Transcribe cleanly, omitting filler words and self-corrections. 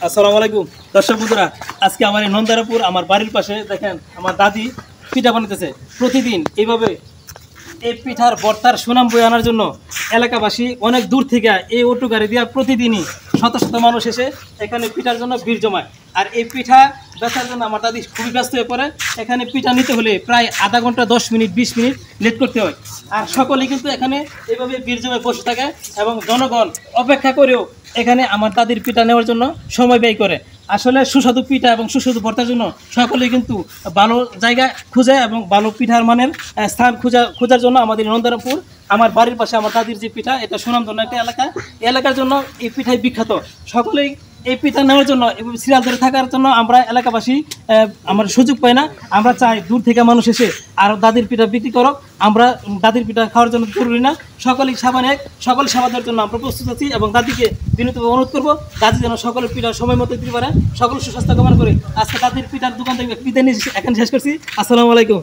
আসসালামু আলাইকুম দর্শক বন্ধুরা, আজকে আমার এই নন্দারাপুর আমার বাড়ির পাশে দেখেন আমার দাদি পিঠা বানাতেছে। প্রতিদিন এইভাবে এই পিঠার ভর্তার সুনাম বয়ে আনার জন্য এলাকাবাসী অনেক দূর থেকে এই অটো গাড়ি দিয়ে প্রতিদিনই শত শত মানুষ এসে এখানে পিঠার জন্য ভিড় জমায়। আর এই পিঠা বেচার জন্য আমার দাদি খুবই ব্যস্ত হয়ে পড়ে। এখানে পিঠা নিতে হলে প্রায় আধা ঘন্টা 10 মিনিট 20 মিনিট লেট করতে হয়। আর সকলেই কিন্তু এখানে এইভাবে ভিড় জমায় বসে থাকে এবং জনগণ অপেক্ষা করেও এখানে আমার দাদির পিঠা নেওয়ার জন্য সময় ব্যয় করে। আসলে সুস্বাদু পিঠা এবং সুস্বাদু ভর্তার জন্য সকলেই কিন্তু ভালো জায়গা খুঁজে এবং ভালো পিঠার মানের স্থান খোঁজার জন্য আমাদের নন্দারামপুর আমার বাড়ির পাশে আমার দাদির যে পিঠা, এটা সুনামধন্য একটা এলাকা। এই এলাকার জন্য এই পিঠাই বিখ্যাত। সকলেই এই পিঠা নেওয়ার জন্য এবং সিরিয়াল ধরে থাকার জন্য আমরা এলাকাবাসী আমার সুযোগ পাই না। আমরা চাই দূর থেকে মানুষ এসে আর দাদির পিঠা বিক্রি করো। আমরা দাদির পিঠা খাওয়ার জন্য জরুরি না, সকলেই সাবান এক, সকল সেবা দেওয়ার জন্য আমরা প্রস্তুত আছি এবং দাদিকে বিনীতভাবে অনুরোধ করবো দাদি যেন সকলের পিঠা সময় মতো দিতে পারে। সকল সুস্বাস্থ্য কামনা করে আজকে দাদির পিঠার দোকান থেকে বিদায় নিয়ে এখানে শেষ করছি। আসসালামু আলাইকুম।